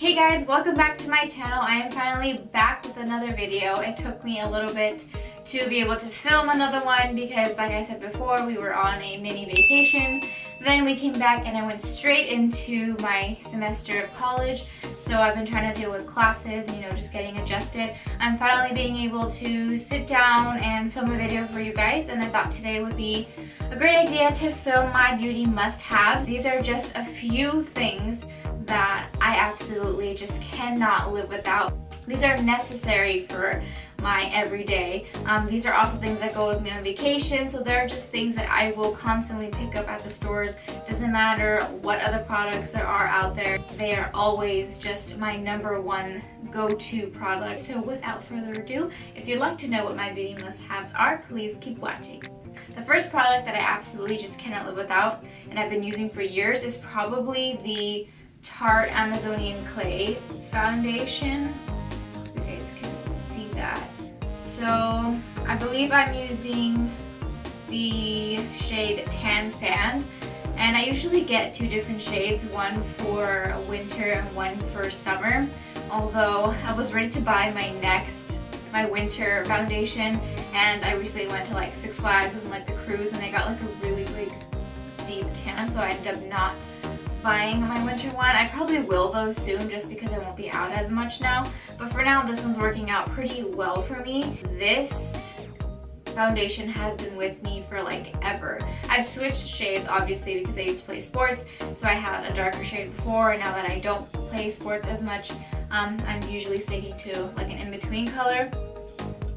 Hey guys, welcome back to my channel. I am finally back with another video. It took me a little bit to be able to film another one because, like I said before, we were on a mini vacation. Then we came back and I went straight into my semester of college. So I've been trying to deal with classes, just getting adjusted. I'm finally being able to sit down and film a video for you guys, and I thought today would be a great idea to film my beauty must-haves. These are just a few things that I absolutely just cannot live without. These are necessary for my everyday. These are also things that go with me on vacation, so they're just things that I will constantly pick up at the stores. Doesn't matter what other products there are out there, they are always just my #1 go-to product. So without further ado, if you'd like to know what my beauty must-haves are, please keep watching. The first product that I absolutely just cannot live without, and I've been using for years, is probably the Tarte Amazonian Clay foundation. You guys can see that. So I believe I'm using the shade Tan Sand, and I usually get 2 different shades, one for winter and one for summer. Although I was ready to buy my winter foundation, and I recently went to like Six Flags and like the cruise, and I got like a really deep tan, so I ended up not buying my winter one. I probably will though soon, just because I won't be out as much now, but for now this one's working out pretty well for me. This foundation has been with me for like ever. I've switched shades obviously because I used to play sports, so I had a darker shade before, and now that I don't play sports as much, I'm usually sticking to like an in-between color.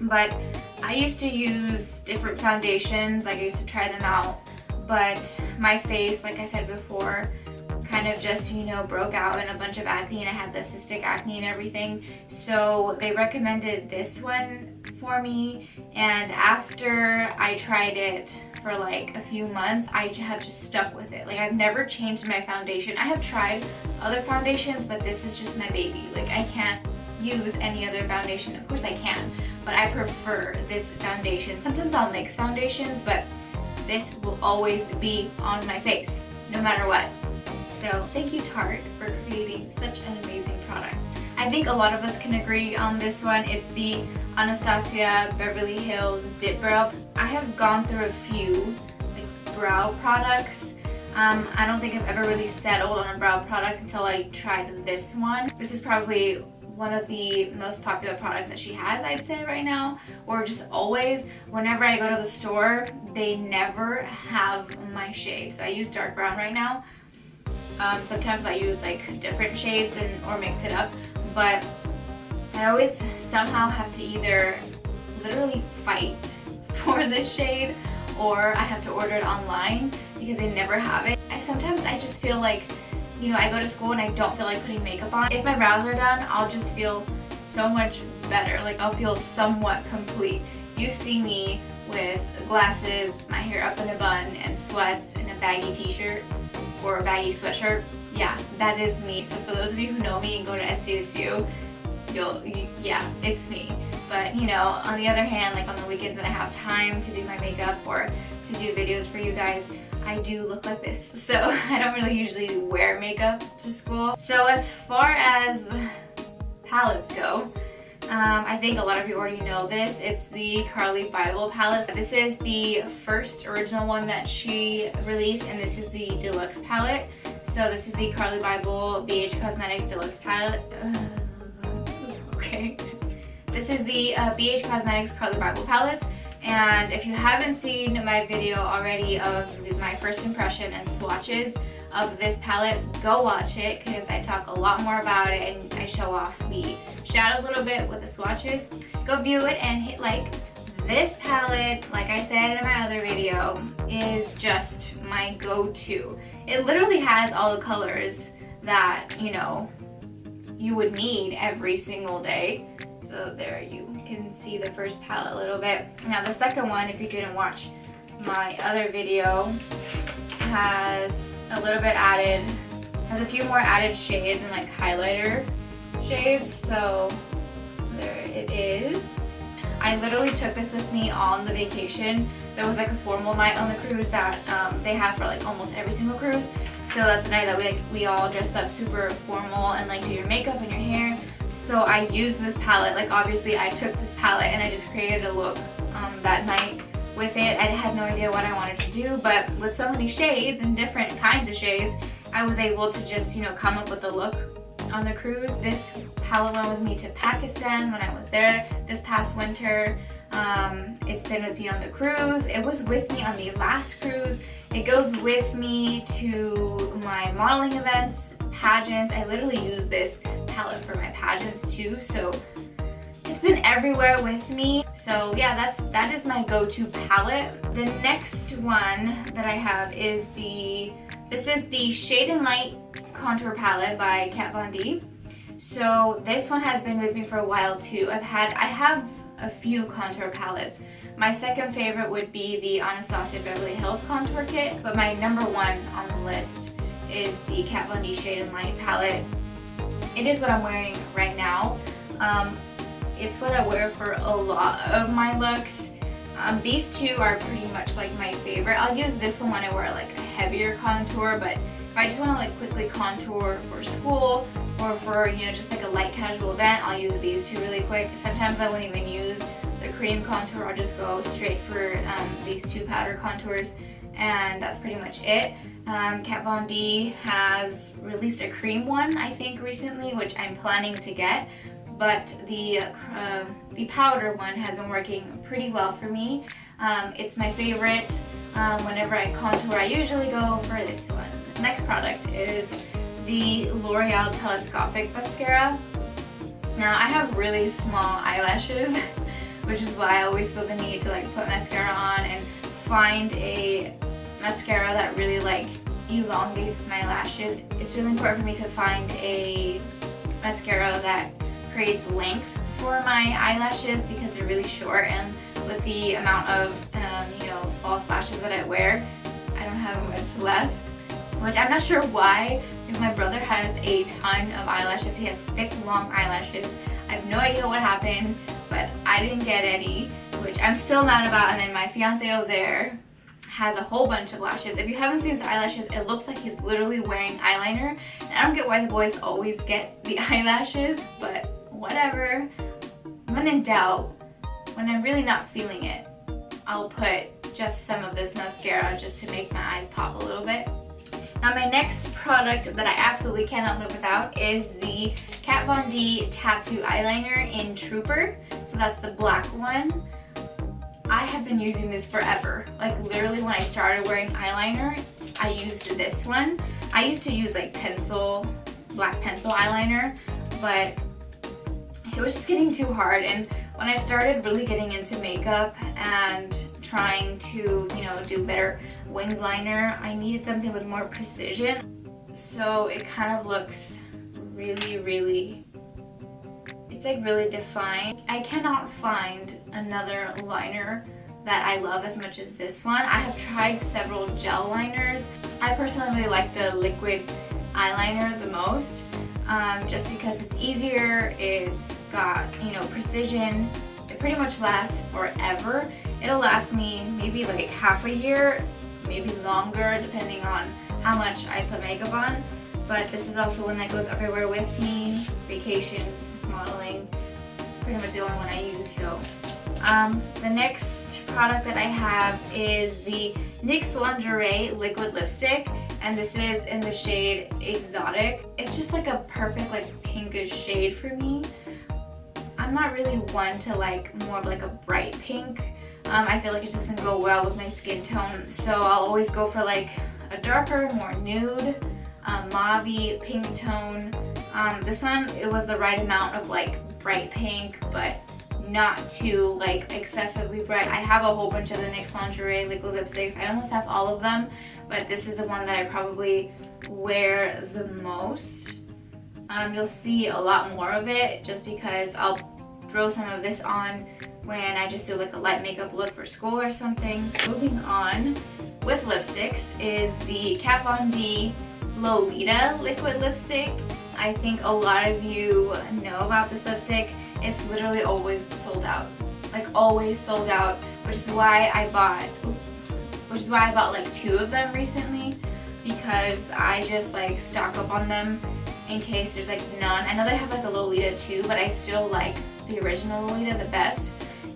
But I used to use different foundations, like I used to try them out, but my face, like I said before, kind of just, broke out in a bunch of acne, and I had the cystic acne and everything. So they recommended this one for me, and after I tried it for like a few months, I have just stuck with it. Like, I've never changed my foundation. I have tried other foundations, but this is just my baby. Like, I can't use any other foundation. Of course I can, but I prefer this foundation. Sometimes I'll mix foundations, but this will always be on my face, no matter what. So thank you, Tarte, for creating such an amazing product. I think a lot of us can agree on this one. It's the Anastasia Beverly Hills Dip Brow. I have gone through a few brow products. I don't think I've ever really settled on a brow product until I tried this one. This is probably one of the most popular products that she has, I'd say, right now, or just always. Whenever I go to the store, they never have my shade. So I use dark brown right now. Sometimes I use like different shades or mix it up, but I always somehow have to either literally fight for this shade, or I have to order it online because they never have it. Sometimes I just feel like, I go to school and I don't feel like putting makeup on. If my brows are done, I'll just feel so much better. Like, I'll feel somewhat complete. You see me with glasses, my hair up in a bun, and sweats, and a baggy t-shirt or a baggy sweatshirt. Yeah, that is me. So for those of you who know me and go to SDSU, yeah, it's me. But on the other hand, like on the weekends when I have time to do my makeup or to do videos for you guys, I do look like this. So I don't really usually wear makeup to school. So as far as palettes go, I think a lot of you already know this. It's the Carli Bybel palette. This is the first original one that she released, and this is the deluxe palette. So this is the Carli Bybel BH Cosmetics Deluxe palette. Okay. This is the BH Cosmetics Carli Bybel palettes. And if you haven't seen my video already of my first impression and swatches of this palette, go watch it because I talk a lot more about it and I show off the shadows a little bit with the swatches. Go view it and hit like. This palette, like I said in my other video, is just my go-to. It literally has all the colors that, you would need every single day. So there you can see the first palette a little bit. Now the second one, if you didn't watch my other video, has a little bit added, has a few more added shades and like highlighter shades. So there it is. I literally took this with me on the vacation. There was like a formal night on the cruise that they have for like almost every single cruise. So that's the night that we all dressed up super formal and like do your makeup and your hair. So I used this palette. Like obviously I took this palette and I just created a look that night with it. I had no idea what I wanted to do, but with so many shades and different kinds of shades, I was able to just, you know, come up with a look on the cruise. This palette went with me to Pakistan when I was there this past winter. It's been with me on the cruise. It was with me on the last cruise. It goes with me to my modeling events, pageants. I literally use this palette for my pageants too, so it's been everywhere with me. So yeah, that is my go-to palette. The next one that I have is this is the Shade and Light Contour Palette by Kat Von D. So this one has been with me for a while too. I have a few contour palettes. My second favorite would be the Anastasia Beverly Hills Contour Kit, but my number one on the list is the Kat Von D Shade and Light palette. It is what I'm wearing right now. It's what I wear for a lot of my looks. These two are pretty much like my favorite. I'll use this one when I wear like a heavier contour, but if I just want to like quickly contour for school or for, you know, just like a light casual event, I'll use these two really quick. Sometimes I won't even use the cream contour. I'll just go straight for these two powder contours, and that's pretty much it. Kat Von D has released a cream one, I think, recently, which I'm planning to get. But the powder one has been working pretty well for me. It's my favorite. Whenever I contour, I usually go for this one. The next product is the L'Oreal Telescopic Mascara. Now, I have really small eyelashes, which is why I always feel the need to like put mascara on and find a mascara that really like elongates my lashes. It's really important for me to find a mascara that creates length for my eyelashes because they're really short, and with the amount of you know, false lashes that I wear, I don't have much left, which I'm not sure why, because my brother has a ton of eyelashes. He has thick, long eyelashes. I have no idea what happened, but I didn't get any, which I'm still mad about. And then my fiance Ozair has a whole bunch of lashes. If you haven't seen his eyelashes, it looks like he's literally wearing eyeliner. And I don't get why the boys always get the eyelashes, but whatever. When in doubt, when I'm really not feeling it, I'll put just some of this mascara just to make my eyes pop a little bit. Now my next product that I absolutely cannot live without is the Kat Von D Tattoo Eyeliner in Trooper. So that's the black one. I have been using this forever. Like literally when I started wearing eyeliner, I used this one. I used to use like black pencil eyeliner, but it was just getting too hard. And when I started really getting into makeup and trying to, you know, do better winged liner, I needed something with more precision. So it kind of looks really, it's like really defined. I cannot find another liner that I love as much as this one. I have tried several gel liners. I personally really like the liquid eyeliner the most, just because it's easier, it's got, you know, precision. It pretty much lasts forever. It'll last me maybe like half a year, maybe longer, depending on how much I put makeup on. But this is also one that goes everywhere with me, vacations, modeling. It's pretty much the only one I use. So the next product that I have is the NYX Lingerie Liquid Lipstick, and this is in the shade Exotic. It's just like a perfect like pinkish shade for me. I'm not really one to like more of like a bright pink. I feel like it doesn't go well with my skin tone, so I'll always go for like a darker, more nude, mauve-y pink tone. This one, it was the right amount of like bright pink, but not too like excessively bright. I have a whole bunch of the NYX Lingerie liquid lipsticks. I almost have all of them, but this is the one that I probably wear the most. You'll see a lot more of it just because I'll throw some of this on when I just do like a light makeup look for school or something. Moving on with lipsticks is the Kat Von D Lolita liquid lipstick. I think a lot of you know about this lipstick. It's literally always sold out, like always sold out, which is why I bought like 2 of them recently. because I just like stock up on them in case there's like none. I know they have like a Lolita too, but I still like the original Lolita the best.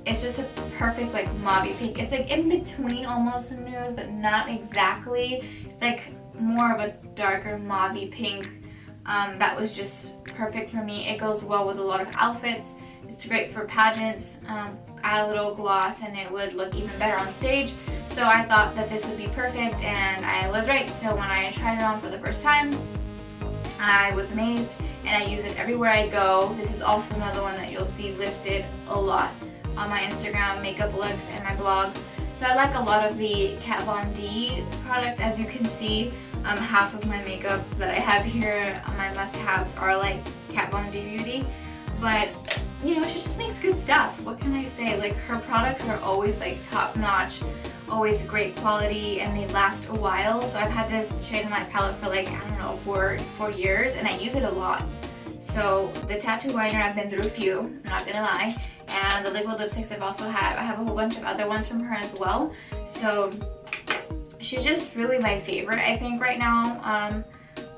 It's just a perfect like mauve pink. It's like in between almost a nude, but not exactly. It's like more of a darker mauve pink. That was just perfect for me. It goes well with a lot of outfits. It's great for pageants. Add a little gloss and it would look even better on stage. So I thought that this would be perfect, and I was right. So when I tried it on for the first time, I was amazed, and I use it everywhere I go. This is also another one that you'll see listed a lot on my Instagram makeup looks and my blog. So I like a lot of the Kat Von D products. As you can see, half of my makeup that I have here, my must-haves, are like Kat Von D beauty. But you know, she just makes good stuff. What can I say? Like, her products are always like top-notch, always great quality, and they last a while. So I've had this shade in my palette for like, I don't know, four years, and I use it a lot. So the tattoo liner, I've been through a few, I'm not gonna lie. And the liquid lipsticks I have a whole bunch of other ones from her as well. So she's just really my favorite, I think, right now.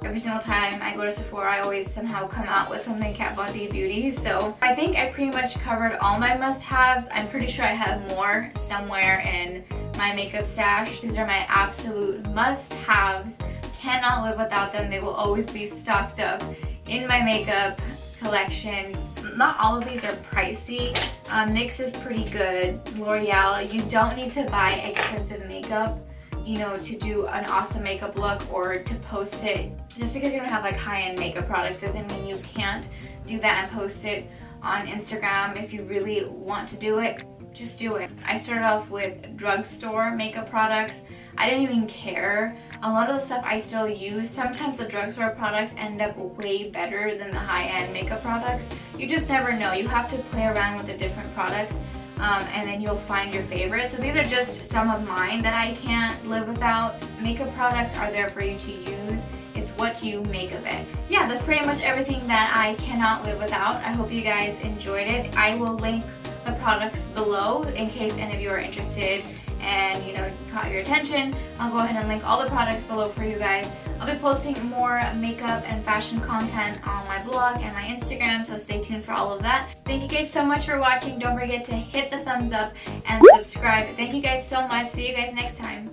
Every single time I go to Sephora, I always somehow come out with something Kat Von D beauty. So I think I pretty much covered all my must-haves. I'm pretty sure I have more somewhere in my makeup stash. These are my absolute must-haves. Cannot live without them. They will always be stocked up in my makeup collection. Not all of these are pricey. NYX is pretty good. L'Oreal, you don't need to buy expensive makeup, you know, to do an awesome makeup look or to post it. Just because you don't have like high-end makeup products doesn't mean you can't do that and post it on Instagram. If you really want to do it, just do it. I started off with drugstore makeup products. I didn't even care. A lot of the stuff I still use. Sometimes the drugstore products end up way better than the high-end makeup products. You just never know. You have to play around with the different products. And then you'll find your favorite. So these are just some of mine that I can't live without. Makeup products are there for you to use. It's what you make of it. Yeah, that's pretty much everything that I cannot live without. I hope you guys enjoyed it. I will link the products below in case any of you are interested and, you know, caught your attention. I'll go ahead and link all the products below for you guys. I'll be posting more makeup and fashion content on my blog and my Instagram, so stay tuned for all of that. Thank you guys so much for watching. Don't forget to hit the thumbs up and subscribe. Thank you guys so much. See you guys next time.